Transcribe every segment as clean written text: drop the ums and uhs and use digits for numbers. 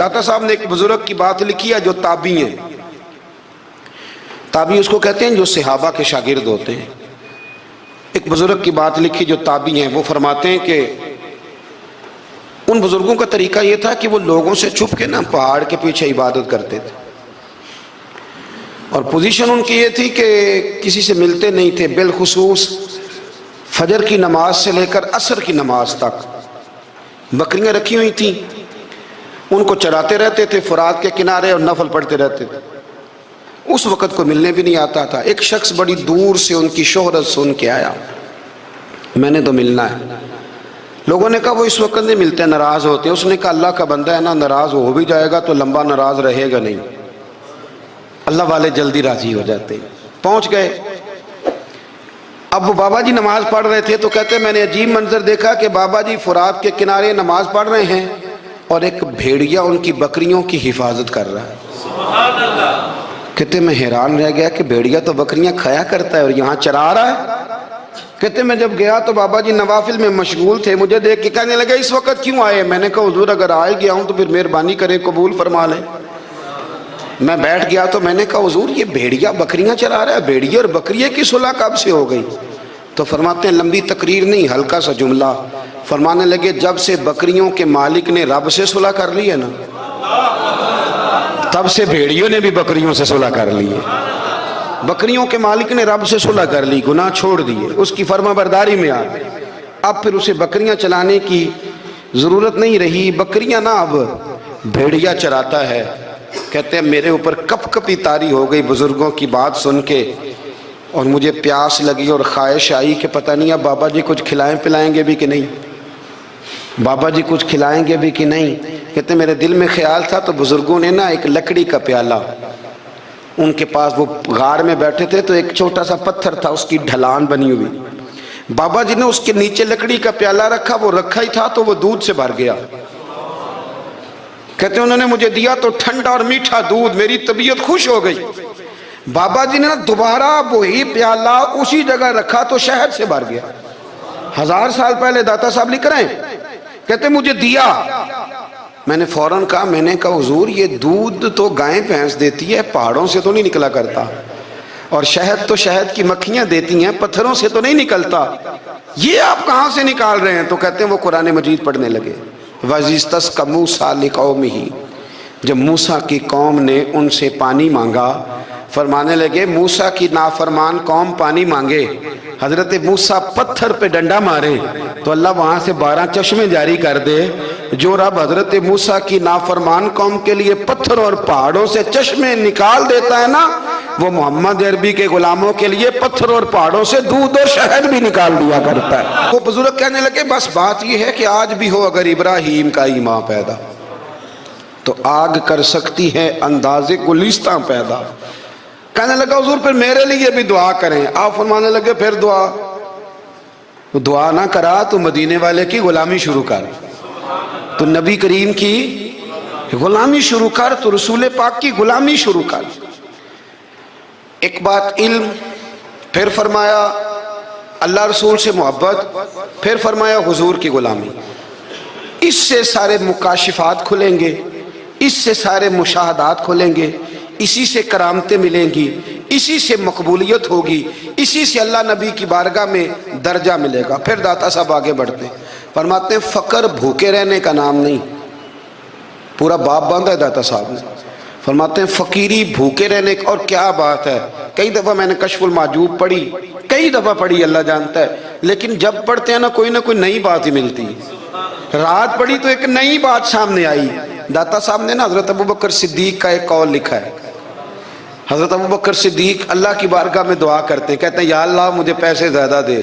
داتا صاحب نے ایک بزرگ کی بات لکھی ہے جو تابعی ہیں، تابعی اس کو کہتے ہیں جو صحابہ کے شاگرد ہوتے ہیں. ایک بزرگ کی بات لکھی جو تابعی ہیں، وہ فرماتے ہیں کہ ان بزرگوں کا طریقہ یہ تھا کہ وہ لوگوں سے چھپ کے نا پہاڑ کے پیچھے عبادت کرتے تھے، اور پوزیشن ان کی یہ تھی کہ کسی سے ملتے نہیں تھے، بالخصوص فجر کی نماز سے لے کر عصر کی نماز تک بکریاں رکھی ہوئی تھیں، ان کو چراتے رہتے تھے فرات کے کنارے اور نفل پڑھتے رہتے تھے. اس وقت کو ملنے بھی نہیں آتا تھا. ایک شخص بڑی دور سے ان کی شہرت سن کے آیا، میں نے تو ملنا ہے. لوگوں نے کہا وہ اس وقت نہیں ملتے، ناراض ہوتے ہیں. اس نے کہا اللہ کا بندہ ہے نا، ناراض ہو بھی جائے گا تو لمبا ناراض رہے گا نہیں، اللہ والے جلدی راضی ہو جاتے ہیں. پہنچ گئے. اب وہ بابا جی نماز پڑھ رہے تھے تو کہتے میں نے عجیب منظر دیکھا کہ بابا جی فرات کے کنارے نماز پڑھ رہے ہیں اور ایک بھیڑیا ان کی بکریوں کی حفاظت کر رہا ہے. سبحان اللہ. کہتے میں حیران رہ گیا کہ بھیڑیا تو بکریاں کھایا کرتا ہے اور یہاں چرا رہا ہے. کہتے میں جب گیا تو بابا جی نوافل میں مشغول تھے، مجھے دیکھ کے کہنے لگے اس وقت کیوں آئے؟ میں نے کہا حضور اگر آئے گیا ہوں تو پھر مہربانی کریں قبول فرما لیں. میں بیٹھ گیا تو میں نے کہا حضور یہ بھیڑیا بکریاں چرا رہا ہے، بھیڑیا اور بکریے کی صلح کب سے ہو گئی؟ تو فرماتے ہیں لمبی تقریر نہیں، ہلکا سا جملہ. فرمانے لگے جب سے بکریوں کے مالک نے رب سے صلح کر لی ہے نا، تب سے بھیڑیوں نے بھی بکریوں سے صلح کر لی ہے. بکریوں کے مالک نے رب سے صلح کر لی، گناہ چھوڑ دیے، اس کی فرما برداری میں آ گئے. اب پھر اسے بکریاں چلانے کی ضرورت نہیں رہی. بکریاں نا اب بھیڑیا چراتا ہے. کہتے ہیں میرے اوپر کپ کپی طاری ہو گئی بزرگوں کی بات سن کے، اور مجھے پیاس لگی اور خواہش آئی کہ پتہ نہیں اب بابا جی کچھ کھلائیں پلائیں گے بھی کہ نہیں، بابا جی کچھ کھلائیں گے بھی کہ نہیں. کہتے میرے دل میں خیال تھا تو بزرگوں نے نا ایک لکڑی کا پیالہ، ان کے پاس وہ غار میں بیٹھے تھے تو ایک چھوٹا سا پتھر تھا، اس کی ڈھلان بنی ہوئی. بابا جی نے اس کے نیچے لکڑی کا پیالہ رکھا، وہ رکھا ہی تھا تو وہ دودھ سے بھر گیا. کہتے ہیں انہوں نے مجھے دیا تو ٹھنڈا اور میٹھا دودھ، میری طبیعت خوش ہو گئی. بابا جی نے دوبارہ وہی پیالہ اسی جگہ رکھا تو شہد سے بھر گیا. 1000 سال پہلے داتا صاحب لکھ رہے ہیں. کہتے مجھے دیا. میں نے فوراً کہا، میں نے کہا حضور یہ دودھ تو گائیں بھینس دیتی ہے، پہاڑوں سے تو نہیں نکلا کرتا، اور شہد تو شہد کی مکھیاں دیتی ہیں، پتھروں سے تو نہیں نکلتا، یہ آپ کہاں سے نکال رہے ہیں؟ تو کہتے ہیں وہ قرآن مجید پڑھنے لگے. وَإِذِ اسْتَسْقَىٰ مُوسَىٰ لِقَوْمِهِ، جب موسیٰ کی قوم نے ان سے پانی مانگا، فرمانے لگے موسیٰ کی نافرمان قوم پانی مانگے، حضرت موسیٰ پتھر پہ ڈنڈا مارے تو اللہ وہاں سے 12 چشمے جاری کر دے. جو رب حضرت موسیٰ کی نافرمان قوم کے لیے پتھر اور پہاڑوں سے چشمے نکال دیتا ہے نا، وہ محمد عربی کے غلاموں کے لیے پتھر اور پہاڑوں سے دودھ اور شہد بھی نکال دیا کرتا ہے. وہ بزرگ کہنے لگے بس بات یہ ہے کہ آج بھی ہو اگر ابراہیم کا ایمان پیدا تو آگ کر سکتی ہے انداز گلستاں پیدا. کہنے لگا حضور پھر میرے لیے بھی دعا کریں. آپ فرمانے لگے پھر دعا نہ کرا تو مدینے والے کی غلامی شروع کر، تو نبی کریم کی غلامی شروع کر، تو رسول پاک کی غلامی شروع کر. ایک بات علم، پھر فرمایا اللہ رسول سے محبت، پھر فرمایا حضور کی غلامی. اس سے سارے مکاشفات کھلیں گے، اس سے سارے مشاہدات کھلیں گے، اسی سے کرامتیں ملیں گی، اسی سے مقبولیت ہوگی، اسی سے اللہ نبی کی بارگاہ میں درجہ ملے گا. پھر داتا صاحب آگے بڑھتے فرماتے ہیں فقر بھوکے رہنے کا نام نہیں. پورا باب باندھا ہے داتا صاحب نے. فرماتے ہیں فقیری بھوکے رہنے کا، اور کیا بات ہے. کئی دفعہ میں نے کشف المعجوب پڑھی، کئی دفعہ پڑھی، اللہ جانتا ہے، لیکن جب پڑھتے ہیں نا کوئی نئی بات ہی ملتی ہے. رات پڑھی تو ایک نئی بات سامنے آئی. داتا صاحب نے نا حضرت ابوبکر صدیق کا ایک قول لکھا ہے. حضرت ابوبکر صدیق اللہ کی بارگاہ میں دعا کرتے ہیں، کہتے ہیں یا اللہ مجھے پیسے زیادہ دے.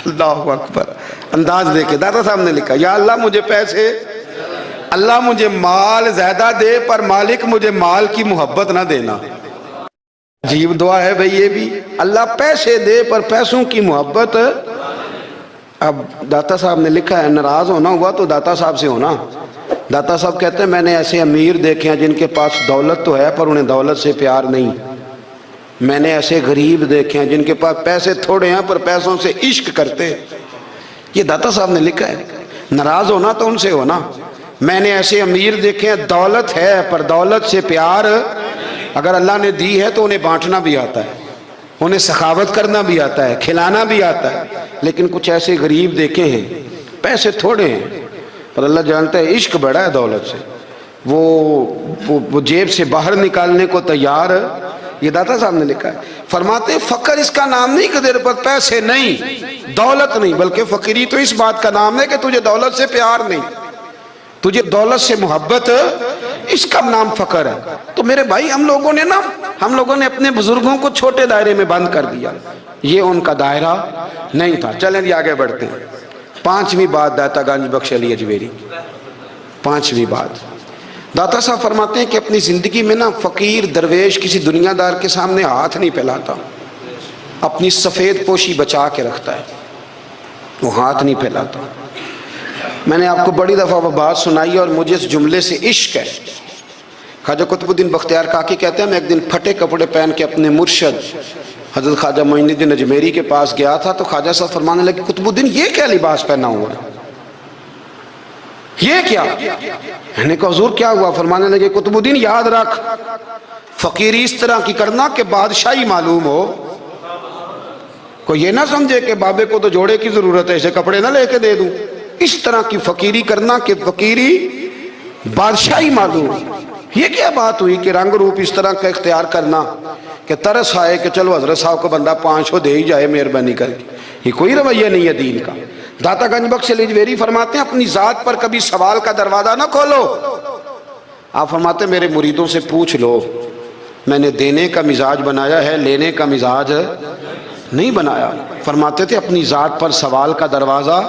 اللہ اکبر، انداز دے کے داتا صاحب نے لکھا یا اللہ مجھے پیسے، اللہ مجھے مال زیادہ دے پر مالک مجھے مال کی محبت نہ دینا. عجیب دعا ہے بھئی یہ بھی، اللہ پیسے دے پر پیسوں کی محبت. اب داتا صاحب نے لکھا ہے ناراض ہونا ہوا تو داتا صاحب سے ہونا. داتا صاحب کہتے ہیں میں نے ایسے امیر دیکھے ہیں جن کے پاس دولت تو ہے پر انہیں دولت سے پیار نہیں. میں نے ایسے غریب دیکھے ہیں جن کے پاس پیسے تھوڑے ہیں پر پیسوں سے عشق کرتے. یہ داتا صاحب نے لکھا ہے. ناراض ہونا تو ان سے ہونا. میں نے ایسے امیر دیکھے ہیں دولت ہے پر دولت سے پیار اگر اللہ نے دی ہے تو انہیں بانٹنا بھی آتا ہے، انہیں سخاوت کرنا بھی آتا ہے، کھلانا بھی آتا ہے، لیکن کچھ ایسے غریب دیکھے ہیں پیسے تھوڑے ہیں پر اللہ جانتا ہے عشق بڑا ہے دولت سے، وہ جیب سے باہر نکالنے کو تیار، یہ داتا صاحب نے لکھا ہے، فرماتے ہیں فقر اس کا نام نہیں کہ تیرے پر پیسے نہیں، دولت نہیں، بلکہ فقیری تو اس بات کا نام ہے کہ تجھے دولت سے پیار نہیں، تجھے دولت سے محبت، اس کا نام فقر ہے۔ تو میرے بھائی ہم لوگوں نے اپنے بزرگوں کو چھوٹے دائرے میں بند کر دیا، یہ ان کا دائرہ نہیں تھا۔ چلیں جی آگے بڑھتے ہیں۔ پانچویں بات داتا گنج بخش علی اجمیری، پانچویں بات داتا صاحب فرماتے ہیں کہ اپنی زندگی میں نا فقیر درویش کسی دنیا دار کے سامنے ہاتھ نہیں پھیلاتا، اپنی سفید پوشی بچا کے رکھتا ہے، وہ ہاتھ نہیں پھیلاتا۔ میں نے آپ کو بڑی دفعہ وہ بات سنائی اور مجھے اس جملے سے عشق ہے۔ خواجہ قطب الدین بختیار کاکی کہتے ہیں میں ایک دن پھٹے کپڑے پہن کے اپنے مرشد حضرت خواجہ معین الدین اجمیری کے پاس گیا تھا تو خواجہ صاحب فرمانے لگے قطب الدین یہ کیا لباس پہنا ہوا ہے، یہ کیا؟ میں نے کہا حضور کیا ہوا؟ فرمانے لگے قطب الدین یاد رکھ فقیری اس طرح کی کرنا کہ بادشاہی معلوم ہو، کوئی یہ نہ سمجھے کہ بابے کو تو جوڑے کی ضرورت ہے اسے کپڑے نہ لے کے دے دوں، اس طرح کی فقیری کرنا کہ فقیری بادشاہی معلوم۔ یہ کیا بات ہوئی کہ رنگ روپ اس طرح کا اختیار کرنا کہ ترس آئے کہ چلو حضرت صاحب کو بندہ 500 دے ہی جائے مہربانی کر کے، یہ کوئی رویہ نہیں ہے دین کا۔ داتا گنج بخش علی اجمیری فرماتے ہیں اپنی ذات پر کبھی سوال کا دروازہ نہ کھولو۔ آپ فرماتے ہیں میرے مریدوں سے پوچھ لو، میں نے دینے کا مزاج بنایا ہے، لینے کا مزاج نہیں بنایا۔ فرماتے تھے اپنی ذات پر سوال کا دروازہ،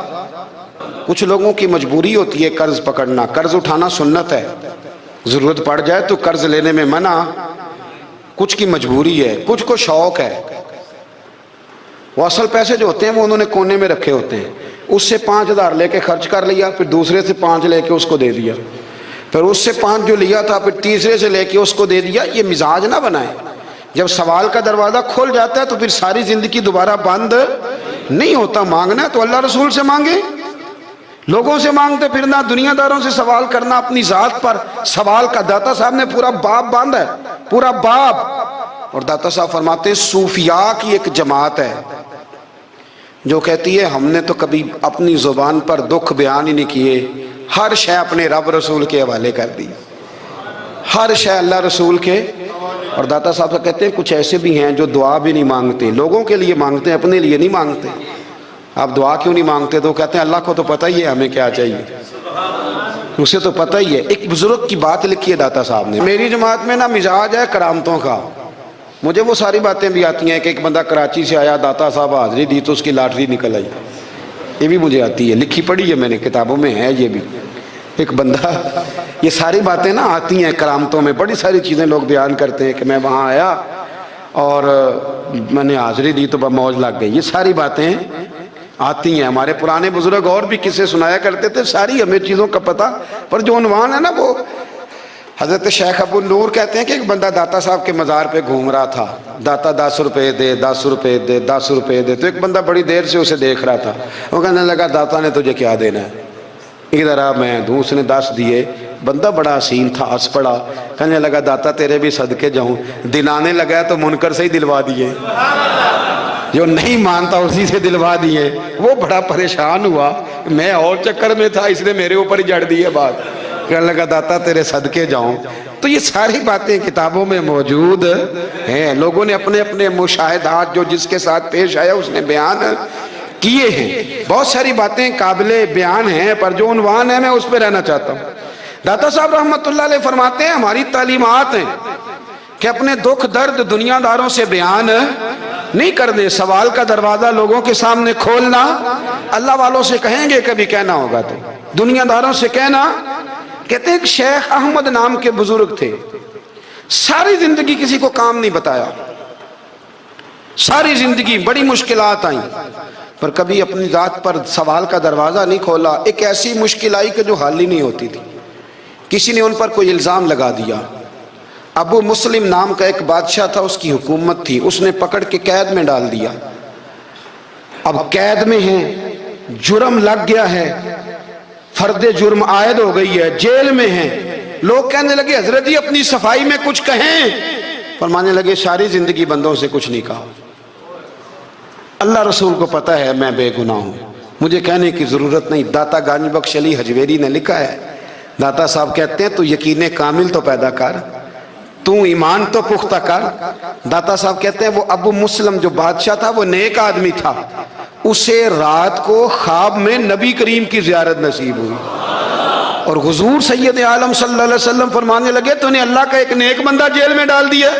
کچھ لوگوں کی مجبوری ہوتی ہے قرض پکڑنا، قرض اٹھانا سنت ہے، ضرورت پڑ جائے تو قرض لینے میں منع، کچھ کی مجبوری ہے، کچھ کو شوق ہے، وہ اصل پیسے جو ہوتے ہیں وہ انہوں نے کونے میں رکھے ہوتے ہیں، اس سے 5,000 لے کے خرچ کر لیا، پھر دوسرے سے 5 لے کے اس کو دے دیا، پھر اس سے 5 جو لیا تھا پھر تیسرے سے لے کے اس کو دے دیا۔ یہ مزاج نہ بنائے، جب سوال کا دروازہ کھل جاتا ہے تو پھر ساری زندگی دوبارہ بند نہیں ہوتا۔ مانگنا ہے تو اللہ رسول سے مانگے، لوگوں سے مانگتے پھرنا، دنیا داروں سے سوال کرنا، اپنی ذات پر سوال کا داتا صاحب نے پورا باب باندھا ہے، پورا باب۔ اور داتا صاحب فرماتے ہیں صوفیاء کی ایک جماعت ہے جو کہتی ہے ہم نے تو کبھی اپنی زبان پر دکھ بیان ہی نہیں کیے، ہر شے اپنے رب رسول کے حوالے کر دی، ہر شے اللہ رسول کے۔ اور داتا صاحب کہتے ہیں کچھ ایسے بھی ہیں جو دعا بھی نہیں مانگتے، لوگوں کے لیے مانگتے ہیں، اپنے لیے نہیں مانگتے۔ آپ دعا کیوں نہیں مانگتے؟ تو کہتے ہیں اللہ کو تو پتہ ہی ہے ہمیں کیا چاہیے، اسے تو پتہ ہی ہے۔ ایک بزرگ کی بات لکھی ہے داتا صاحب نے، میری جماعت میں نا مزاج ہے کرامتوں کا، مجھے وہ ساری باتیں بھی آتی ہیں کہ ایک بندہ کراچی سے آیا، داتا صاحب حاضری دی تو اس کی لاٹری نکل آئی، یہ بھی مجھے آتی ہے، لکھی پڑھی ہے میں نے، کتابوں میں ہے یہ بھی۔ ایک بندہ، یہ ساری باتیں نا آتی ہیں کرامتوں میں، بڑی ساری چیزیں لوگ بیان کرتے ہیں کہ میں وہاں آیا اور میں نے حاضری دی تو موج لگ گئی، یہ ساری باتیں آتی ہیں۔ ہمارے پرانے بزرگ اور بھی قصے سنایا کرتے تھے، ساری ہمیں چیزوں کا پتہ، پر جو عنوان ہے نا وہ حضرت شیخ ابو نور کہتے ہیں کہ ایک بندہ داتا صاحب کے مزار پہ گھوم رہا تھا، داتا 10 روپے دے، 10 روپے دے، 10 روپے دے، تو ایک بندہ بڑی دیر سے اسے دیکھ رہا تھا، وہ کہنے لگا داتا نے تجھے کیا دینا ہے، ادھر آ میں دوں۔ اس نے 10 دیے، بندہ بڑا حسین تھا، ہنس پڑا، کہنے لگا داتا تیرے بھی صدقے جاؤں، دن آنے لگا تو منکر سے ہی دلوا دیے، جو نہیں مانتا اسی سے دلوا دیے۔ وہ بڑا پریشان ہوا، میں اور چکر میں تھا، اس نے میرے اوپر ہی جڑ دی ہے بات، کہنے لگا داتا تیرے صدقے جاؤں۔ تو یہ ساری باتیں کتابوں میں موجود ہیں، لوگوں نے اپنے اپنے مشاہدات جو جس کے ساتھ پیش آیا اس نے بیان کیے ہیں، بہت ساری باتیں قابل بیان ہیں، پر جو عنوان ہے میں اس پہ رہنا چاہتا ہوں۔ داتا صاحب رحمۃ اللہ علیہ فرماتے ہیں ہماری تعلیمات ہیں کہ اپنے دکھ درد دنیا داروں سے بیان نہیں کرنے، سوال کا دروازہ لوگوں کے سامنے کھولنا، اللہ والوں سے کہیں گے کبھی کہنا ہوگا تو دنیا داروں سے کہنا۔ کہتے ہیں کہ شیخ احمد نام کے بزرگ تھے، ساری زندگی کسی کو کام نہیں بتایا، ساری زندگی بڑی مشکلات آئیں پر کبھی اپنی ذات پر سوال کا دروازہ نہیں کھولا۔ ایک ایسی مشکل آئی کہ جو حل ہی نہیں ہوتی تھی، کسی نے ان پر کوئی الزام لگا دیا۔ ابو مسلم نام کا ایک بادشاہ تھا، اس کی حکومت تھی، اس نے پکڑ کے قید میں ڈال دیا۔ اب قید میں ہیں، جرم لگ گیا ہے، فرد جرم عائد ہو گئی ہے، جیل میں ہیں۔ لوگ کہنے لگے حضرت جی اپنی صفائی میں کچھ کہیں، فرمانے لگے ساری زندگی بندوں سے کچھ نہیں کہا، اللہ رسول کو پتہ ہے میں بے گناہ ہوں، مجھے کہنے کی ضرورت نہیں۔ داتا گانج بخش علی حجویری نے لکھا ہے، داتا صاحب کہتے ہیں تو یقین کامل تو پیدا کر، تو ایمان تو پختہ کر۔ داتا صاحب کہتے ہیں وہ ابو مسلم جو بادشاہ تھا وہ نیک آدمی تھا، اسے رات کو خواب میں نبی کریم کی زیارت نصیب ہوئی، اور حضور سید عالم صلی اللہ علیہ وسلم فرمانے لگے تو نے اللہ کا ایک نیک بندہ جیل میں ڈال دیا،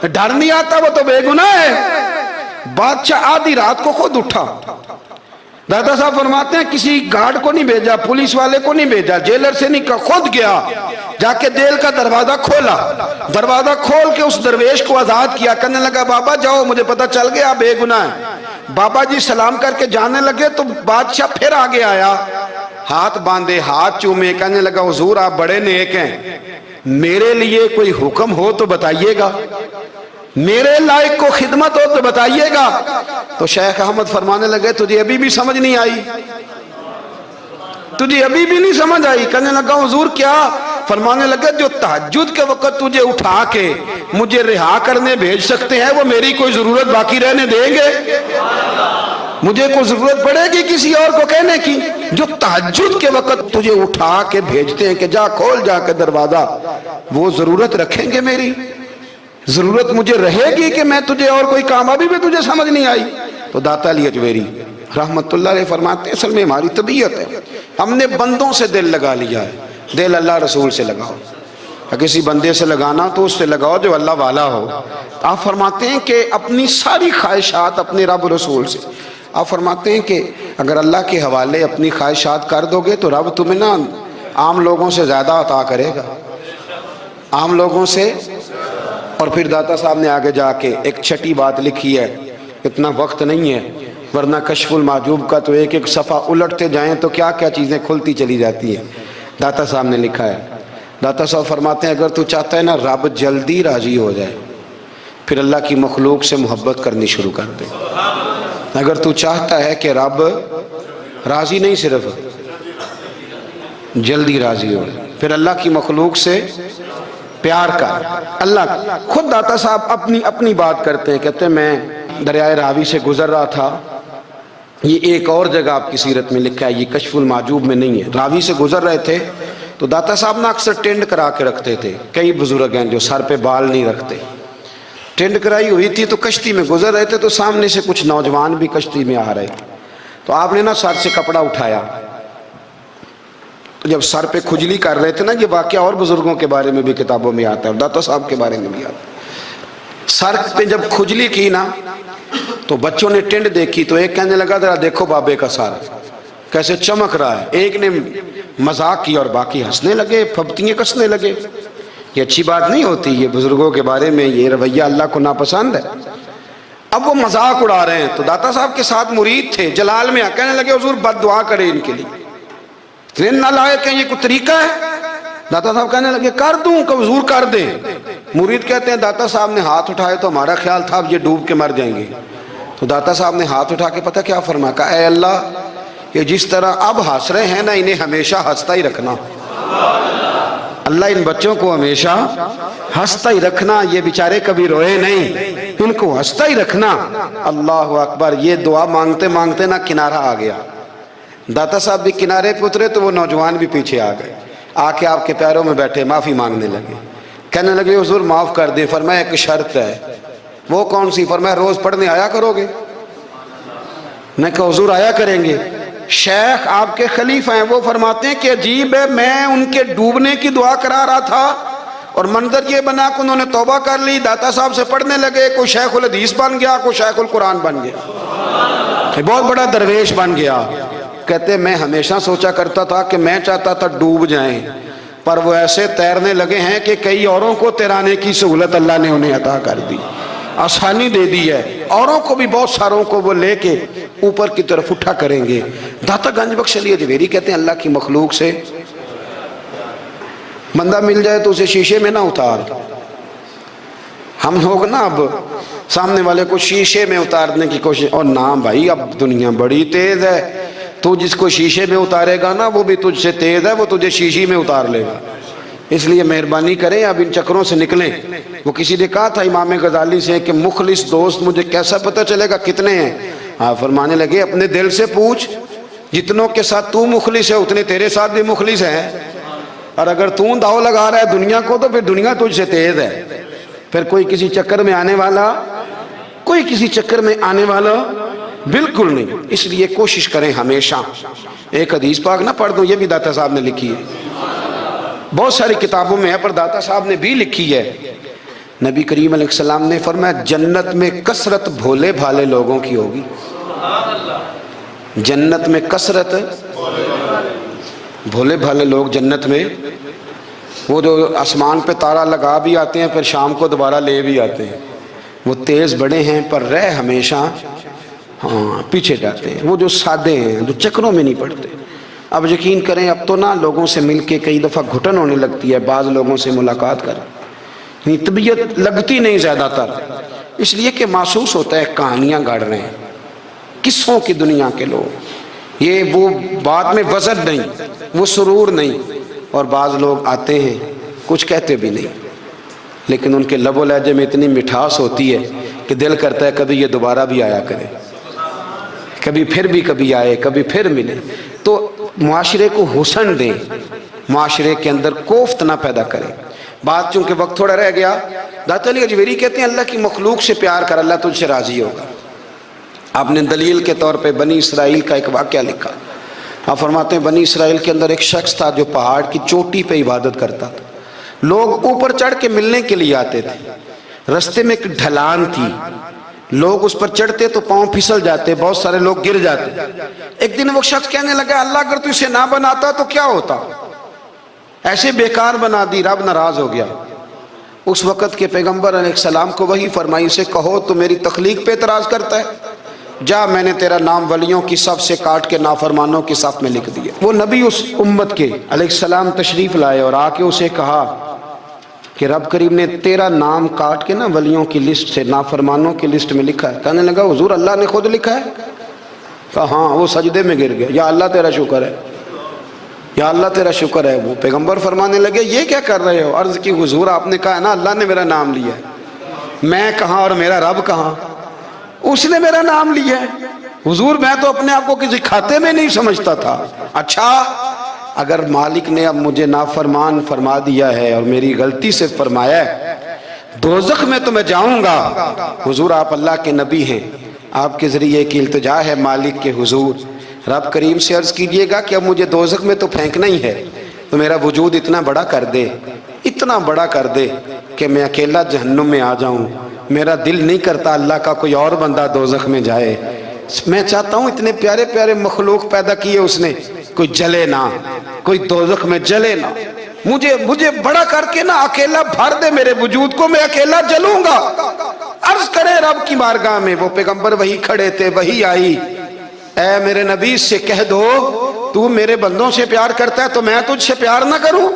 ڈر نہیں آتا، وہ تو بے گناہ ہے۔ بادشاہ آدھی رات کو خود اٹھا، دادا صاحب فرماتے ہیں کسی گارڈ کو نہیں بھیجا، پولیس والے کو نہیں بھیجا، جیلر سے نہیں کہا، خود گیا، جا کے جیل کا دروازہ کھولا، دروازہ کھول کے اس درویش کو آزاد کیا، کہنے لگا بابا جاؤ مجھے پتہ چل گیا آپ بے گناہ ہیں۔ بابا جی سلام کر کے جانے لگے تو بادشاہ پھر آگے آیا، ہاتھ باندھے، ہاتھ چومے، کہنے لگا حضور آپ بڑے نیک ہیں، میرے لیے کوئی حکم ہو تو بتائیے گا، میرے لائق کو خدمت ہو تو بتائیے گا۔ تو شیخ احمد فرمانے لگے تجھے ابھی بھی سمجھ نہیں آئی، تجھے ابھی بھی نہیں سمجھ آئی؟ کہنے لگا حضور کیا؟ فرمانے لگے جو تہجد کے وقت تجھے اٹھا کے مجھے رہا کرنے بھیج سکتے ہیں وہ میری کوئی ضرورت باقی رہنے دیں گے؟ مجھے کوئی ضرورت پڑے گی کسی اور کو کہنے کی؟ جو تہجد کے وقت تجھے اٹھا کے بھیجتے ہیں کہ جا کھول جا کے دروازہ، وہ ضرورت رکھیں گے میری؟ ضرورت مجھے رہے گی کہ میں تجھے اور کوئی کام؟ ابھی بھی تجھے سمجھ نہیں آئی؟ تو داتا علی حجویری رحمت اللہ علیہ فرماتے ہیں اصل میں ہماری طبیعت ہے، ہم نے بندوں سے دل لگا لیا ہے، دل اللہ رسول سے لگاؤ، کسی بندے سے لگانا تو اس سے لگاؤ جو اللہ والا ہو۔ آپ فرماتے ہیں کہ اپنی ساری خواہشات اپنے رب رسول سے، آپ فرماتے ہیں کہ اگر اللہ کے حوالے اپنی خواہشات کر دو گے تو رب تمہیں نا عام لوگوں سے زیادہ عطا کرے گا، عام لوگوں سے۔ اور پھر داتا صاحب نے آگے جا کے ایک چھٹی بات لکھی ہے، اتنا وقت نہیں ہے ورنہ کشف المحجوب کا تو ایک ایک صفحہ الٹتے جائیں تو کیا کیا چیزیں کھلتی چلی جاتی ہیں۔ داتا صاحب نے لکھا ہے، داتا صاحب فرماتے ہیں اگر تو چاہتا ہے نا رب جلدی راضی ہو جائے پھر اللہ کی مخلوق سے محبت کرنی شروع کر دے۔ اگر تو چاہتا ہے کہ رب راضی نہیں صرف جلدی راضی ہو پھر اللہ کی مخلوق سے پیار کر۔ اللہ خود داتا صاحب اپنی بات کرتے ہیں، کہتے ہیں میں دریائے راوی سے گزر رہا تھا، یہ ایک اور جگہ آپ کی سیرت میں لکھا ہے، یہ کشف المحجوب میں نہیں ہے، راوی سے گزر رہے تھے تو داتا صاحب نے اکثر ٹینڈ کرا کے رکھتے تھے، کئی بزرگ ہیں جو سر پہ بال نہیں رکھتے، ٹینڈ کرائی ہوئی تھی تو کشتی میں گزر رہے تھے تو سامنے سے کچھ نوجوان بھی کشتی میں آ رہے تھے، تو آپ نے نا سر سے کپڑا اٹھایا، تو جب سر پہ کھجلی کر رہے تھے نا، یہ واقعہ اور بزرگوں کے بارے میں بھی کتابوں میں آتا ہے اور داتا صاحب کے بارے میں بھی آتا ہے، سر پہ جب کھجلی کی نا تو بچوں نے ٹینڈ دیکھی تو ایک کہنے لگا ذرا دیکھو بابے کا سر کیسے چمک رہا ہے، ایک نے مذاق کی اور باقی ہنسنے لگے، پھپتیاں کسنے لگے۔ یہ اچھی بات نہیں ہوتی، یہ بزرگوں کے بارے میں یہ رویہ اللہ کو ناپسند ہے۔ اب وہ مذاق اڑا رہے ہیں تو داتا صاحب کے ساتھ مرید تھے جلال میں، کہنے لگے حضور بد دعا کرے ان کے لیے، اتنے نالائق ہیں، یہ کوئی طریقہ ہے؟ داتا صاحب کہنے لگے کر دوں کہ حضور کر دیں۔ مرید کہتے ہیں داتا صاحب نے ہاتھ اٹھائے تو ہمارا خیال تھا اب یہ ڈوب کے مر جائیں گے، تو داتا صاحب نے ہاتھ اٹھا کے پتہ کیا فرمایا، کہا اے اللہ یہ جس طرح اب ہنس رہے ہیں نا انہیں ہمیشہ ہنستا ہی رکھنا، اللہ ان بچوں کو ہمیشہ ہنستا ہی رکھنا، یہ بیچارے کبھی روئے نہیں، ان کو ہنستا ہی رکھنا۔ اللہ اکبر، یہ دعا مانگتے مانگتے نا کنارہ آ گیا، داتا صاحب بھی کنارے پہ اترے تو وہ نوجوان بھی پیچھے آ گئے، آ کے آپ کے پیروں میں بیٹھے معافی مانگنے لگے، کہنے لگے حضور معاف کر دیں۔ فرمایا ایک شرط ہے، وہ کون سی؟ فرمایا روز پڑھنے آیا کرو گے؟ میں کہا حضور آیا کریں گے۔ شیخ آپ کے خلیفہ ہیں، وہ فرماتے ہیں کہ عجیب ہے، میں ان کے ڈوبنے کی دعا کرا رہا تھا اور منظر یہ بنا کہ انہوں نے توبہ کر لی، داتا صاحب سے پڑھنے لگے، کوئی شیخ الحدیث بن گیا، کوئی شیخ القرآن بن گیا، بہت بڑا درویش بن گیا۔ کہتے میں ہمیشہ سوچا کرتا تھا کہ میں چاہتا تھا ڈوب جائیں، پر وہ ایسے تیرنے لگے ہیں کہ کئی اوروں کو تیرانے کی سہولت اللہ نے انہیں عطا کر دی، آسانی دے دی ہے، اوروں کو بھی بہت ساروں کو وہ لے کے اوپر کی طرف اٹھا کریں گے۔ داتا گنج بخش علی حجویری کہتے ہیں اللہ کی مخلوق سے بندہ مل جائے تو اسے شیشے میں نہ اتار، ہم لوگ نا اب سامنے والے کو شیشے میں اتارنے کی کوشش، اور نہ بھائی اب دنیا بڑی تیز ہے، تو جس کو شیشے میں اتارے گا نا وہ بھی تجھ سے تیز ہے، وہ تجھے شیشی میں اتار لے گا. اس لیے مہربانی کریں اب ان چکروں سے نکلیں. وہ کسی نے کہا تھا امام غزالی سے کہ مخلص دوست مجھے کیسا پتہ چلے گا کتنے ہیں؟ آپ فرمانے لگے اپنے دل سے پوچھ، جتنوں کے ساتھ تو مخلص ہے اتنے تیرے ساتھ بھی مخلص ہیں. اور اگر تو داؤ لگا رہا ہے دنیا کو تو پھر دنیا تجھ سے تیز ہے. پھر کوئی کسی چکر میں آنے والا بالکل نہیں. اس لیے کوشش کریں ہمیشہ. ایک حدیث پاک نہ پڑھ دوں، یہ بھی داتا صاحب نے لکھی ہے، بہت ساری کتابوں میں ہے پر داتا صاحب نے بھی لکھی ہے. نبی کریم علیہ السلام نے فرمایا جنت میں کثرت بھولے بھالے لوگوں کی ہوگی. جنت میں کثرت بھولے بھالے لوگ جنت میں، وہ جو آسمان پہ تارا لگا بھی آتے ہیں پھر شام کو دوبارہ لے بھی آتے ہیں، وہ تیز بڑے ہیں پر رہ ہمیشہ پیچھے جاتے ہیں. وہ جو سادے ہیں جو چکروں میں نہیں پڑتے. اب یقین کریں اب تو نا لوگوں سے مل کے کئی دفعہ گھٹن ہونے لگتی ہے، بعض لوگوں سے ملاقات کر طبیعت لگتی نہیں زیادہ تر، اس لیے کہ محسوس ہوتا ہے کہانیاں گاڑ رہے ہیں، قصوں کی دنیا کے لوگ. یہ وہ بات میں وزن نہیں، وہ سرور نہیں. اور بعض لوگ آتے ہیں کچھ کہتے بھی نہیں، لیکن ان کے لب و لہجے میں اتنی مٹھاس ہوتی ہے کہ دل کرتا ہے کبھی یہ دوبارہ بھی آیا کرے، کبھی آئے کبھی پھر ملے. تو معاشرے کو حسن دیں، معاشرے کے اندر کوفت نہ پیدا کریں. بات چونکہ وقت تھوڑا رہ گیا، داتا علی اجویری کہتے ہیں اللہ کی مخلوق سے پیار کر، اللہ تجھ سے راضی ہوگا. آپ نے دلیل کے طور پہ بنی اسرائیل کا ایک واقعہ لکھا. آپ فرماتے ہیں بنی اسرائیل کے اندر ایک شخص تھا جو پہاڑ کی چوٹی پہ عبادت کرتا تھا. لوگ اوپر چڑھ کے ملنے کے لیے آتے تھے. رستے میں ایک ڈھلان تھی، لوگ اس پر چڑھتے تو پاؤں پھسل جاتے، بہت سارے لوگ گر جاتے. ایک دن وہ شخص کہنے لگا اللہ اگر تو اسے نہ بناتا تو کیا ہوتا، ایسے بیکار بنا دی. رب ناراض ہو گیا. اس وقت کے پیغمبر علیہ السلام کو وحی فرمائی اسے کہو تو میری تخلیق پہ اعتراض کرتا ہے، جا میں نے تیرا نام ولیوں کی صف سے کاٹ کے نافرمانوں کی صف میں لکھ دیا. وہ نبی اس امت کے علیہ السلام تشریف لائے اور آ کے اسے کہا کہ رب کریم نے تیرا نام کاٹ کے نا ولیوں کی لسٹ سے نافرمانوں کی لسٹ میں لکھا ہے. کہنے لگا حضور اللہ نے خود لکھا ہے؟ کہا ہاں. وہ سجدے میں گر گیا، یا اللہ تیرا شکر ہے، یا اللہ تیرا شکر ہے. وہ پیغمبر فرمانے لگے یہ کیا کر رہے ہو؟ عرض کی حضور آپ نے کہا ہے نا اللہ نے میرا نام لیا ہے، میں کہاں اور میرا رب کہاں؟ اس نے میرا نام لیا ہے. حضور میں تو اپنے آپ کو کسی کھاتے میں نہیں سمجھتا تھا. اچھا اگر مالک نے اب مجھے نافرمان فرما دیا ہے اور میری غلطی سے فرمایا ہے دوزخ میں تو میں جاؤں گا. حضور آپ اللہ کے نبی ہیں، آپ کے ذریعے کی التجا ہے مالک کے حضور، رب کریم سے عرض کیجئے گا کہ اب مجھے دوزخ میں تو پھینکنا ہی ہے، تو میرا وجود اتنا بڑا کر دے، اتنا بڑا کر دے کہ میں اکیلا جہنم میں آ جاؤں. میرا دل نہیں کرتا اللہ کا کوئی اور بندہ دوزخ میں جائے. میں چاہتا ہوں اتنے پیارے پیارے مخلوق پیدا کیے اس نے، کوئی جلے نہ، کوئی دوزخ میں جلے نہ. مجھے بڑا کر کے نہ اکیلا بھر دے میرے وجود کو، میں اکیلا جلوں گا. عرض کرے رب کی بارگاہ میں. وہ پیغمبر وہی کھڑے تھے، وہی آئی. اے میرے نبی سے کہہ دو تو میرے بندوں سے پیار کرتا ہے تو میں تجھ سے پیار نہ کروں؟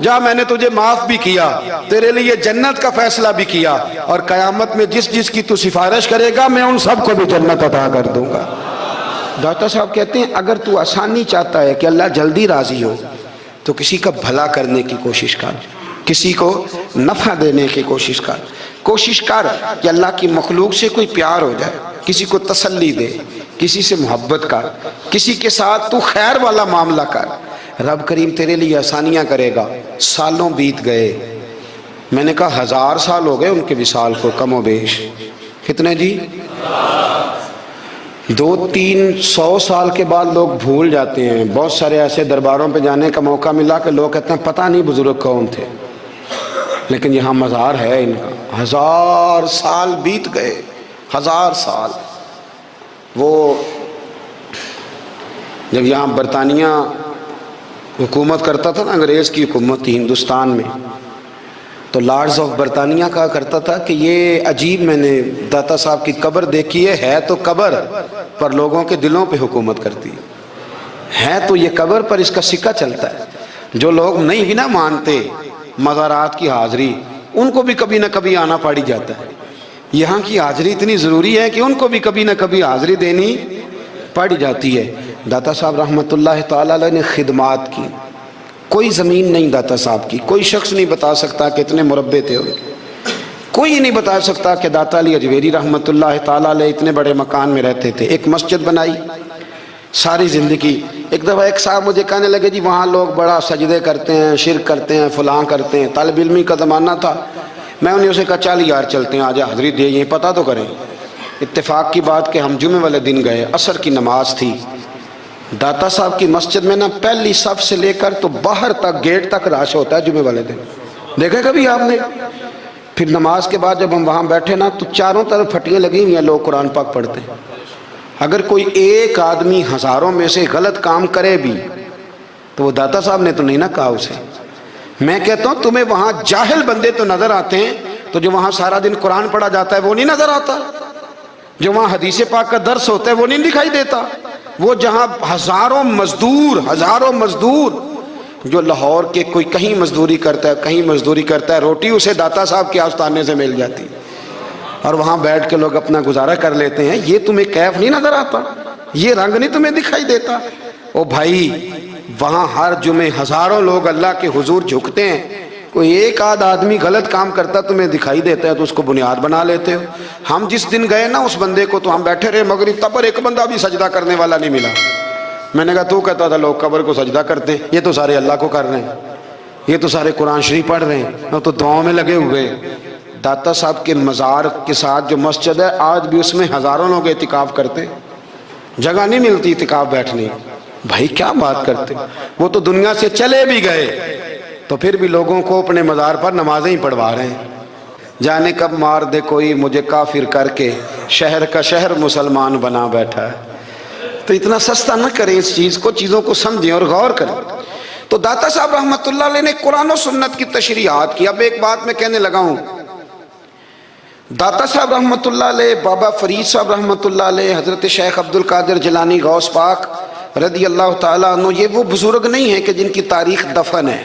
جا میں نے تجھے معاف بھی کیا، تیرے لیے جنت کا فیصلہ بھی کیا، اور قیامت میں جس کی تو سفارش کرے گا میں ان سب کو بھی جنت عطا کر دوں گا. ڈاکٹر صاحب کہتے ہیں اگر تو آسانی چاہتا ہے کہ اللہ جلدی راضی ہو تو کسی کا بھلا کرنے کی کوشش کر، کسی کو نفع دینے کی کوشش کر کہ اللہ کی مخلوق سے کوئی پیار ہو جائے، کسی کو تسلی دے، کسی سے محبت کر، کسی کے ساتھ تو خیر والا معاملہ کر. رب کریم تیرے لیے آسانیاں کرے گا. سالوں بیت گئے، میں نے کہا 1000 سال ہو گئے ان کے وصال کو کم و بیش. کتنے جی؟ 200-300 سال کے بعد لوگ بھول جاتے ہیں. بہت سارے ایسے درباروں پہ جانے کا موقع ملا کہ لوگ کہتے ہیں پتہ نہیں بزرگ کون تھے، لیکن یہاں مزار ہے ان کا. 1000 سال بیت گئے، 1000 سال. وہ جب یہاں برطانیہ حکومت کرتا تھا نا، انگریز کی حکومت تھی ہندوستان میں، تو لارڈز آف برطانیہ کہا کرتا تھا کہ یہ عجیب، میں نے داتا صاحب کی قبر دیکھی ہے تو قبر پر لوگوں کے دلوں پہ حکومت کرتی ہے تو یہ قبر پر اس کا سکہ چلتا ہے. جو لوگ نہیں بھی نہ مانتے مزارات کی حاضری، ان کو بھی کبھی نہ کبھی آنا پڑ جاتا ہے. یہاں کی حاضری اتنی ضروری ہے کہ ان کو بھی کبھی نہ کبھی حاضری دینی پڑ جاتی ہے. داتا صاحب رحمۃ اللہ تعالی علیہ نے خدمات کی، کوئی زمین نہیں داتا صاحب کی، کوئی شخص نہیں بتا سکتا کہ اتنے مربع تھے، کوئی نہیں بتا سکتا کہ داتا علی اجویری رحمۃ اللہ تعالی علیہ اتنے بڑے مکان میں رہتے تھے۔ ایک مسجد بنائی ساری زندگی۔ ایک دفعہ ایک صاحب مجھے کہنے لگے جی وہاں لوگ بڑا سجدے کرتے ہیں، شرک کرتے ہیں، فلاں کرتے ہیں، طالب علمی کا زمانہ تھا۔ میں انہیں اسے کہا چل یار چلتے ہیں، آجا حاضری دے، یہ پتہ تو کریں۔ اتفاق کی بات کہ ہم جمعے والے دن گئے، عصر کی نماز تھی، داتا صاحب کی مسجد میں نا پہلی صف سے لے کر تو باہر تک گیٹ تک رش ہوتا ہے جمعے والے دن، دیکھے کبھی آپ نے؟ پھر نماز کے بعد جب ہم وہاں بیٹھے نا تو چاروں طرف پھٹیاں لگی ہوئی ہیں، لوگ قرآن پاک پڑھتے ہیں۔ اگر کوئی ایک آدمی ہزاروں میں سے غلط کام کرے بھی تو وہ داتا صاحب نے تو نہیں نہ کہا اسے۔ میں کہتا ہوں تمہیں وہاں جاہل بندے تو نظر آتے ہیں، تو جو وہاں سارا دن قرآن پڑھا جاتا ہے وہ نہیں نظر آتا، جو وہاں حدیث پاک کا درس ہوتا ہے وہ نہیں دکھائی دیتا، وہ جہاں ہزاروں مزدور جو لاہور کے کوئی کہیں مزدوری کرتا ہے، کہیں مزدوری کرتا ہے، روٹی اسے داتا صاحب کے آستانے سے مل جاتی ہے، اور وہاں بیٹھ کے لوگ اپنا گزارا کر لیتے ہیں۔ یہ تمہیں کیف نہیں نظر آتا، یہ رنگ نہیں تمہیں دکھائی دیتا؟ او بھائی وہاں ہر جمعے ہزاروں لوگ اللہ کے حضور جھکتے ہیں، کوئی ایک آدھ آدمی غلط کام کرتا تمہیں دکھائی دیتا ہے تو اس کو بنیاد بنا لیتے ہو۔ ہم جس دن گئے نا اس بندے کو تو ہم بیٹھے رہے مغرب تک، پر ایک بندہ بھی سجدہ کرنے والا نہیں ملا۔ میں نے کہا تو کہتا تھا لوگ قبر کو سجدہ کرتے ہیں، یہ تو سارے اللہ کو کر رہے ہیں، یہ تو سارے قرآن شریف پڑھ رہے ہیں، وہ تو دعاؤں میں لگے ہوئے۔ داتا صاحب کے مزار کے ساتھ جو مسجد ہے آج بھی اس میں ہزاروں لوگ اعتکاف کرتے ہیں، جگہ نہیں ملتی اعتکاف بیٹھنے۔ بھائی کیا بات کرتے، وہ تو دنیا سے چلے بھی گئے تو پھر بھی لوگوں کو اپنے مزار پر نمازیں ہی پڑھوا رہے ہیں۔ جانے کب مار دے کوئی مجھے کافر کر کے، شہر کا شہر مسلمان بنا بیٹھا ہے۔ تو اتنا سستا نہ کریں اس چیز کو، چیزوں کو سمجھیں اور غور کریں۔ تو داتا صاحب رحمۃ اللہ علیہ نے قرآن و سنت کی تشریحات کی۔ اب ایک بات میں کہنے لگا ہوں، داتا صاحب رحمۃ اللہ علیہ، بابا فرید صاحب رحمۃ اللہ علیہ، حضرت شیخ عبد القادر جیلانی غوث پاک رضی اللہ تعالیٰ عنہ، یہ وہ بزرگ نہیں ہیں کہ جن کی تاریخ دفن ہے،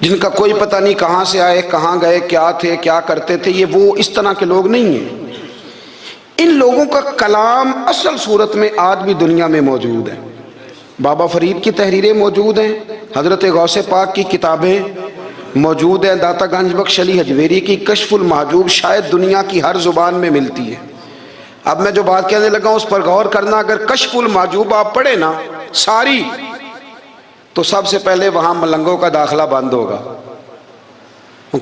جن کا کوئی پتہ نہیں کہاں سے آئے، کہاں گئے، کیا تھے، کیا کرتے تھے، یہ وہ اس طرح کے لوگ نہیں ہیں۔ ان لوگوں کا کلام اصل صورت میں آج بھی دنیا میں موجود ہے۔ بابا فرید کی تحریریں موجود ہیں، حضرت غوث پاک کی کتابیں موجود ہیں، داتا گنج بخش علی حجویری کی کشف المحجوب شاید دنیا کی ہر زبان میں ملتی ہے۔ اب میں جو بات کہنے لگا ہوں اس پر غور کرنا، اگر کشف المحجوب آپ پڑھیں نا ساری، تو سب سے پہلے وہاں ملنگوں کا داخلہ بند ہوگا،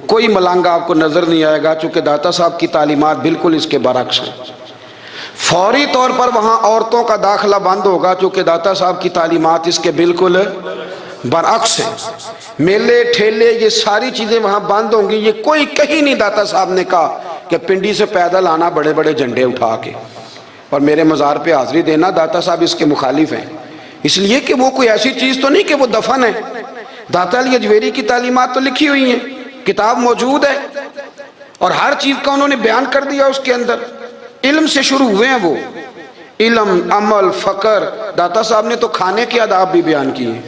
کوئی ملنگ آپ کو نظر نہیں آئے گا، چونکہ داتا صاحب کی تعلیمات بالکل اس کے برعکس ہیں۔ فوری طور پر وہاں عورتوں کا داخلہ بند ہوگا، چونکہ داتا صاحب کی تعلیمات اس کے بالکل برعکس ہیں۔ میلے ٹھیلے یہ ساری چیزیں وہاں بند ہوں گی۔ یہ کوئی کہیں نہیں داتا صاحب نے کہا کہ پنڈی سے پیدل آنا بڑے بڑے جھنڈے اٹھا کے اور میرے مزار پہ حاضری دینا، داتا صاحب اس کے مخالف ہیں، اس لیے کہ وہ کوئی ایسی چیز تو نہیں کہ وہ دفن ہے۔ داتا علی اجویری کی تعلیمات تو لکھی ہوئی ہیں، کتاب موجود ہے، اور ہر چیز کا انہوں نے بیان کر دیا اس کے اندر۔ علم سے شروع ہوئے ہیں وہ، علم، عمل، فقر۔ داتا صاحب نے تو کھانے کے آداب بھی بیان کیے،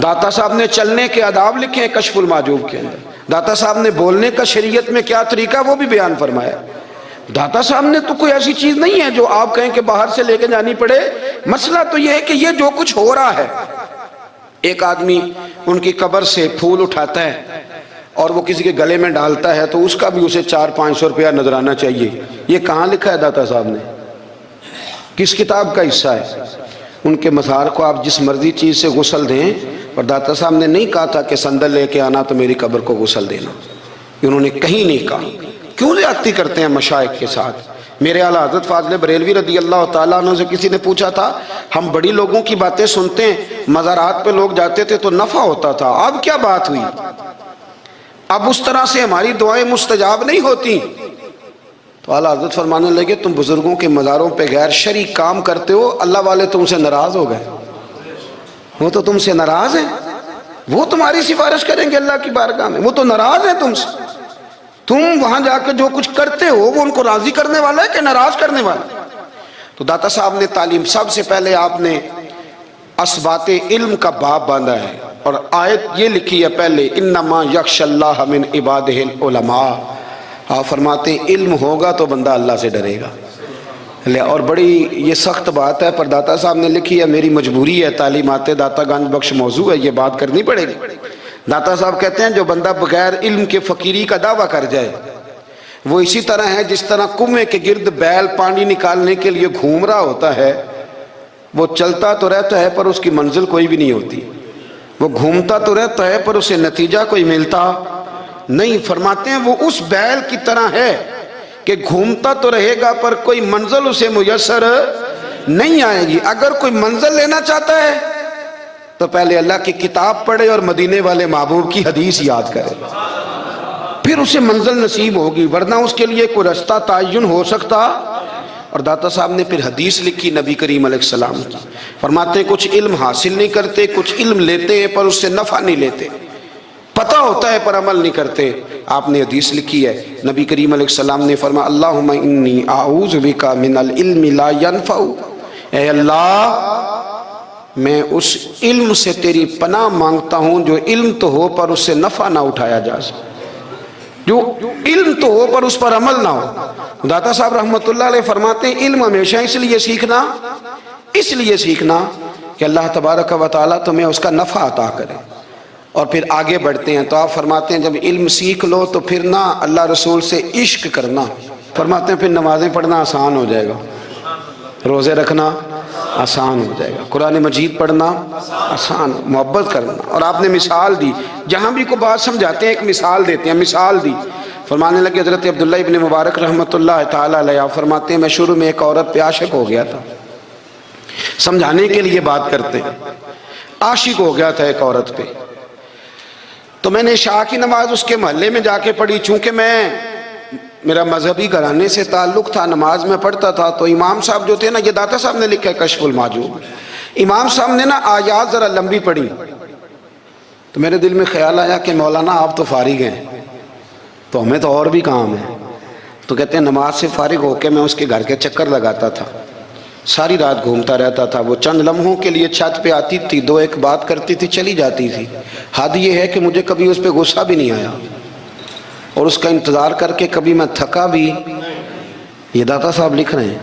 داتا صاحب نے چلنے کے آداب لکھے ہیں کشف المحجوب کے اندر، داتا صاحب نے بولنے کا شریعت میں کیا طریقہ وہ بھی بیان فرمایا۔ داتا صاحب نے تو کوئی ایسی چیز نہیں ہے جو آپ کہیں کہ باہر سے لے کے جانی پڑے۔ مسئلہ تو یہ ہے کہ یہ جو کچھ ہو رہا ہے، ایک آدمی ان کی قبر سے پھول اٹھاتا ہے اور وہ کسی کے گلے میں ڈالتا ہے تو اس کا بھی اسے 400-500 روپیہ نظرانہ چاہیے۔ یہ کہاں لکھا ہے داتا صاحب نے؟ کس کتاب کا حصہ ہے؟ ان کے مزار کو آپ جس مرضی چیز سے غسل دیں، اور داتا صاحب نے نہیں کہا تھا کہ سندل لے کے آنا تو میری قبر کو غسل دینا، انہوں نے کہیں نہیں کہا۔ کیوں زیادتی کرتے ہیں مشائخ کے ساتھ؟ میرے اعلیٰ حضرت فاضل بریلوی رضی اللہ تعالیٰ عنہ سے کسی نے پوچھا تھا، ہم بڑی لوگوں کی باتیں سنتے ہیں، مزارات پہ لوگ جاتے تھے تو نفع ہوتا تھا، اب کیا بات ہوئی؟ اب اس طرح سے ہماری دعائیں مستجاب نہیں ہوتی۔ تو اعلیٰ حضرت فرمانے لگے، تم بزرگوں کے مزاروں پہ غیر شرعی کام کرتے ہو، اللہ والے تم سے ناراض ہو گئے، وہ تو تم سے ناراض ہیں، وہ تمہاری سفارش کریں گے اللہ کی بارگاہ میں، وہ تو ناراض ہیں تم سے۔ تم وہاں جا کے جو کچھ کرتے ہو وہ ان کو راضی کرنے والا ہے کہ ناراض کرنے والا؟ تو داتا صاحب نے تعلیم، سب سے پہلے آپ نے اسبات علم کا باب باندھا ہے، اور آیت یہ لکھی ہے پہلے، انما یخشی اللہ من عبادہ العلماء۔ آپ فرماتے ہیں علم ہوگا تو بندہ اللہ سے ڈرے گا، لے اور بڑی یہ سخت بات ہے، پر داتا صاحب نے لکھی ہے، میری مجبوری ہے، تعلیمات داتا گنج بخش موضوع ہے، یہ بات کرنی پڑے گی۔ داتا صاحب کہتے ہیں جو بندہ بغیر علم کے فقیری کا دعویٰ کر جائے وہ اسی طرح ہے جس طرح کنویں کے گرد بیل پانی نکالنے کے لیے گھوم رہا ہوتا ہے، وہ چلتا تو رہتا ہے پر اس کی منزل کوئی بھی نہیں ہوتی، وہ گھومتا تو رہتا ہے پر اسے نتیجہ کوئی ملتا نہیں۔ فرماتے ہیں وہ اس بیل کی طرح ہے کہ گھومتا تو رہے گا پر کوئی منزل اسے میسر نہیں آئے گی۔ اگر کوئی منزل لینا چاہتا ہے تو پہلے اللہ کی کتاب پڑھے اور مدینے والے محبوب کی حدیث یاد کرے، پھر اسے منزل نصیب ہوگی، ورنہ اس کے لیے کوئی رستہ تعین ہو سکتا۔ اور داتا صاحب نے پھر حدیث لکھی نبی کریم علیہ السلام کی، فرماتے ہیں کچھ علم حاصل نہیں کرتے، کچھ علم لیتے ہیں پر اس سے نفع نہیں لیتے، پتہ ہوتا ہے پر عمل نہیں کرتے۔ آپ نے حدیث لکھی ہے، نبی کریم علیہ السلام نے فرمایا اللہم انی اعوذ بک من العلم لا ینفع، اے اللہ میں اس علم سے تیری پناہ مانگتا ہوں جو علم تو ہو پر اس سے نفع نہ اٹھایا جا سکے، جو علم تو ہو پر اس پر عمل نہ ہو۔ داتا صاحب رحمۃ اللہ علیہ فرماتے ہیں علم ہمیشہ اس لیے سیکھنا کہ اللہ تبارک و تعالیٰ تمہیں اس کا نفع عطا کرے۔ اور پھر آگے بڑھتے ہیں تو آپ فرماتے ہیں جب علم سیکھ لو تو پھر نہ اللہ رسول سے عشق کرنا، فرماتے ہیں پھر نمازیں پڑھنا آسان ہو جائے گا، روزے رکھنا آسان ہو جائے گا، قرآن مجید پڑھنا آسان، محبت کرنا۔ اور آپ نے مثال دی، جہاں بھی کوئی بات سمجھاتے ہیں ایک مثال دیتے ہیں، مثال دی، فرمانے لگے حضرت عبداللہ ابن مبارک رحمۃ اللہ تعالیٰ علیہ فرماتے ہیں میں شروع میں ایک عورت پہ عاشق ہو گیا تھا، سمجھانے کے لیے بات کرتے ہیں، عاشق ہو گیا تھا ایک عورت پہ، تو میں نے عشاء کی نماز اس کے محلے میں جا کے پڑھی، چونکہ میرا مذہبی گھرانے سے تعلق تھا، نماز میں پڑھتا تھا، تو امام صاحب جو تھے نا، یہ داتا صاحب نے لکھا ہے کشف المحجوب، امام صاحب نے نا آیات ذرا لمبی پڑھی، تو میرے دل میں خیال آیا کہ مولانا آپ تو فارغ ہیں تو ہمیں تو اور بھی کام ہے، تو کہتے ہیں نماز سے فارغ ہو کے میں اس کے گھر کے چکر لگاتا تھا، ساری رات گھومتا رہتا تھا، وہ چند لمحوں کے لیے چھت پہ آتی تھی، دو ایک بات کرتی تھی چلی جاتی تھی، حد یہ ہے کہ مجھے کبھی اس پہ غصہ بھی نہیں آیا، اور اس کا انتظار کر کے کبھی میں تھکا بھی۔ یہ داتا صاحب لکھ رہے ہیں،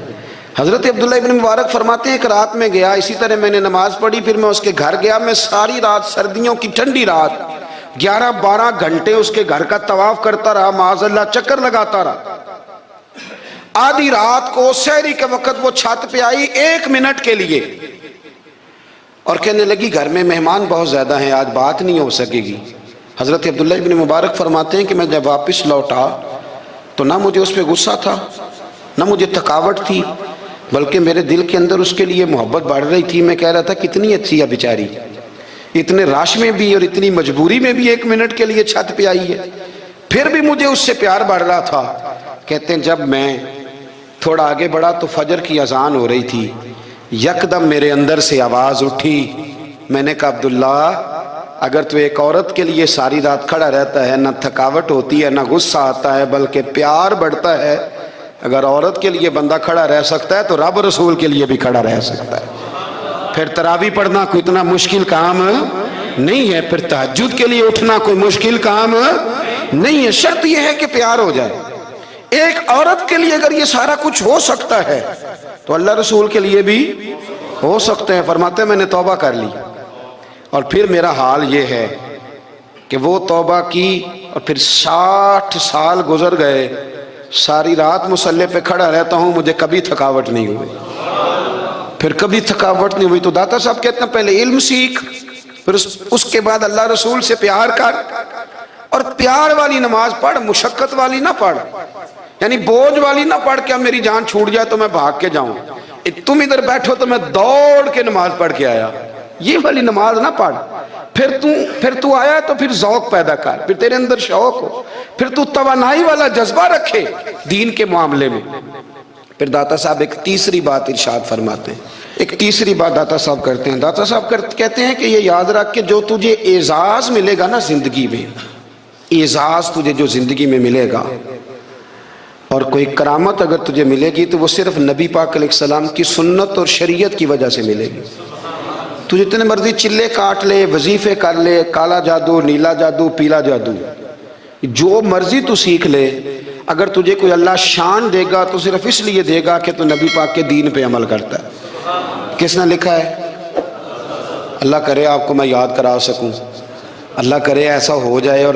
حضرت عبداللہ ابن مبارک فرماتے ہیں ایک رات میں گیا، اسی طرح میں نے نماز پڑھی، پھر میں اس کے گھر گیا، میں ساری رات، سردیوں کی ٹھنڈی رات 11-12 گھنٹے اس کے گھر کا طواف کرتا رہا، معاذ اللہ چکر لگاتا رہا۔ آدھی رات کو سحری کے وقت وہ چھت پہ آئی 1 منٹ کے لیے اور کہنے لگی گھر میں مہمان بہت زیادہ ہیں، آج بات نہیں ہو سکے گی۔ حضرت عبداللہ ابن مبارک فرماتے ہیں کہ میں جب واپس لوٹا تو نہ مجھے اس پہ غصہ تھا، نہ مجھے تھکاوٹ تھی، بلکہ میرے دل کے اندر اس کے لیے محبت بڑھ رہی تھی۔ میں کہہ رہا تھا کتنی اچھی ہے بیچاری، اتنے رش میں بھی اور اتنی مجبوری میں بھی 1 منٹ کے لیے چھت پہ آئی ہے، پھر بھی مجھے اس سے پیار بڑھ رہا تھا۔ کہتے ہیں جب میں تھوڑا آگے بڑھا تو فجر کی اذان ہو رہی تھی، یکدم میرے اندر سے آواز اٹھی، میں نے کہا عبداللہ اگر تو ایک عورت کے لیے ساری رات کھڑا رہتا ہے، نہ تھکاوٹ ہوتی ہے، نہ غصہ آتا ہے، بلکہ پیار بڑھتا ہے، اگر عورت کے لیے بندہ کھڑا رہ سکتا ہے تو رب رسول کے لیے بھی کھڑا رہ سکتا ہے۔ پھر تراویح پڑھنا کوئی اتنا مشکل کام نہیں ہے، پھر تہجد کے لیے اٹھنا کوئی مشکل کام نہیں ہے، شرط یہ ہے کہ پیار ہو جائے۔ ایک عورت کے لیے اگر یہ سارا کچھ ہو سکتا ہے تو اللہ رسول کے لیے بھی ہو سکتے ہیں۔ فرماتے ہیں میں نے توبہ کر لی، اور پھر میرا حال یہ ہے کہ وہ توبہ کی اور پھر 60 سال گزر گئے، ساری رات مصلی پہ کھڑا رہتا ہوں، مجھے کبھی تھکاوٹ نہیں ہوئی، پھر کبھی تھکاوٹ نہیں ہوئی۔ تو داتا صاحب کہتے ہیں پہلے علم سیکھ، پھر اس کے بعد اللہ رسول سے پیار کر، اور پیار والی نماز پڑھ، مشقت والی نہ پڑھ، یعنی بوجھ والی نہ پڑھ کہ اب میری جان چھوٹ جائے تو میں بھاگ کے جاؤں، تم ادھر بیٹھو تو میں دوڑ کے نماز پڑھ کے آیا، یہ والی نماز نہ پڑھ۔ پھر تو آیا تو پھر ذوق پیدا کر، پھر تیرے اندر شوق ہو، پھر تو توانائی والا جذبہ رکھے دین کے معاملے میں۔ پھر داتا صاحب ایک تیسری بات ارشاد فرماتے ہیں، ایک تیسری بات داتا صاحب کرتے ہیں، داتا صاحب کہتے ہیں کہ یہ یاد رکھ کہ جو تجھے اعزاز ملے گا نا زندگی میں، اعزاز تجھے جو زندگی میں ملے گا اور کوئی کرامت اگر تجھے ملے گی تو وہ صرف نبی پاک علیہ السلام کی سنت اور شریعت کی وجہ سے ملے گی۔ تو جتنے مرضی چلے کاٹ لے، وظیفے کر لے، کالا جادو، نیلا جادو، پیلا جادو، جو مرضی تو سیکھ لے، اگر تجھے کوئی اللہ شان دے گا تو صرف اس لیے دے گا کہ تو نبی پاک کے دین پہ عمل کرتا ہے۔ کس نے لکھا ہے؟ اللہ کرے آپ کو میں یاد کرا سکوں، اللہ کرے ایسا ہو جائے اور